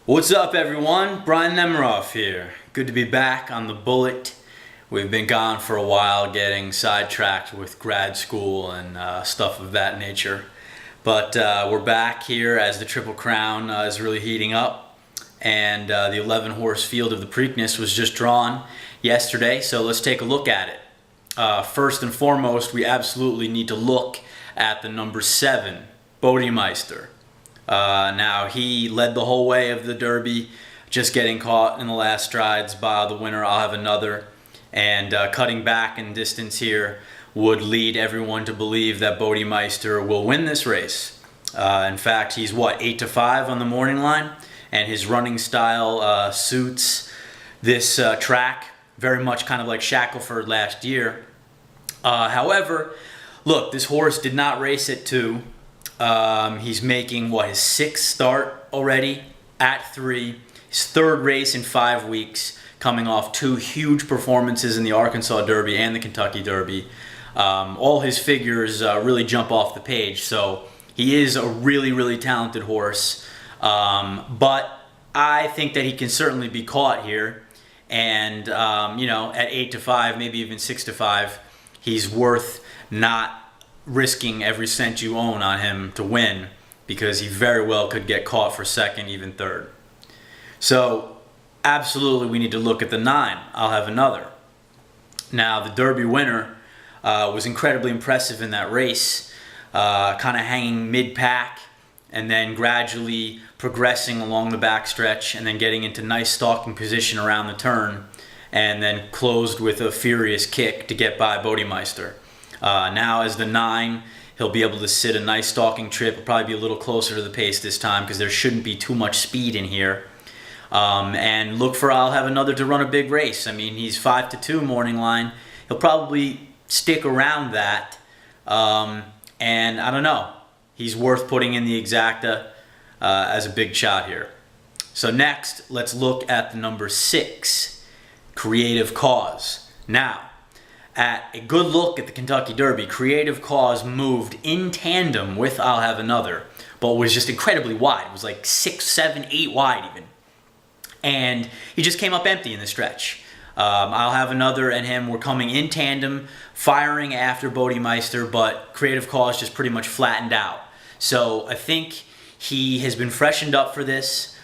What's up, everyone? Brian Nemiroff here. Good to be back on the bullet. We've been gone for a while, getting sidetracked with grad school and stuff of that nature. But we're back here as the Triple Crown is really heating up. And the 11-horse field of the Preakness was just drawn yesterday, so let's take a look at it. First and foremost, we absolutely need to look at the number 7, Bodemeister. Now, he led the whole way of the Derby, just getting caught in the last strides by the winner, I'll Have Another. And cutting back in distance here would lead everyone to believe that Bodemeister will win this race. In fact, he's 8-5 on the morning line, and his running style suits this track very much, kind of like Shackelford last year. However, look, this horse did not race at 2. He's making his 6th start already at 3. His 3rd race in 5 weeks, coming off 2 huge performances in the Arkansas Derby and the Kentucky Derby. All his figures really jump off the page, so he is a really, really talented horse. But I think that he can certainly be caught here, and at 8-5, maybe even 6-5, he's worth not risking every cent you own on him to win, because he very well could get caught for 2nd, even 3rd. So absolutely we need to look at the 9, I'll Have Another. Now, the Derby winner was incredibly impressive in that race, kind of hanging mid-pack and then gradually progressing along the backstretch and then getting into nice stalking position around the turn, and then closed with a furious kick to get by Bodemeister. Now, as the 9, he'll be able to sit a nice stalking trip. He'll probably be a little closer to the pace this time because there shouldn't be too much speed in here. And look for I'll Have Another to run a big race. I mean, he's 5-2 morning line. He'll probably stick around that. And I don't know. He's worth putting in the exacta as a big shot here. So next, let's look at the number 6, Creative Cause. Now, at a good look at the Kentucky Derby, Creative Cause moved in tandem with I'll Have Another, but was just incredibly wide. It was like 6, 7, 8 wide even. And he just came up empty in the stretch. I'll Have Another and him were coming in tandem, firing after Bodemeister, but Creative Cause just pretty much flattened out. So I think he has been freshened up for this.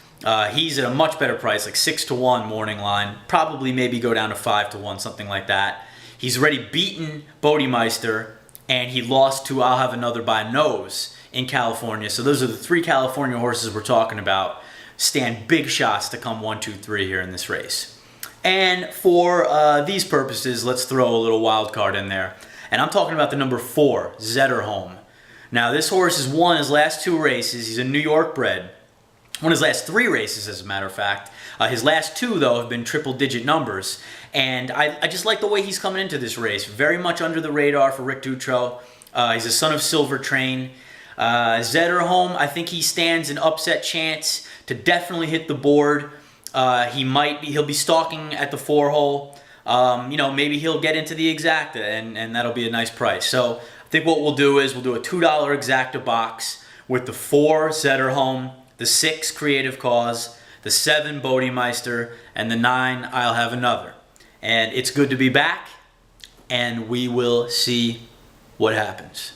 He's at a much better price, like 6-1 morning line. Probably maybe go down to 5-1, something like that. He's already beaten Bodemeister, and he lost to I'll Have Another by nose in California. So those are the 3 California horses we're talking about. Stand big shots to come 1, 2, 3 here in this race. And for these purposes, let's throw a little wild card in there. And I'm talking about the number 4, Zetterholm. Now, this horse has won his last 2 races. He's a New York bred. Won his last 3 races, as a matter of fact. His last 2, though, have been triple-digit numbers. And I just like the way he's coming into this race. Very much under the radar for Rick Dutro. He's a son of Silver Train. Zetterholm, I think he stands an upset chance to definitely hit the board. He'll be stalking at the 4-hole. Maybe he'll get into the exacta, and that'll be a nice price. So I think what we'll do is we'll do a $2 exacta box with the 4 Zetterholm, the 6 Creative Cause, the 7 Bodemeister, and the 9 I'll Have Another. And it's good to be back, and we will see what happens.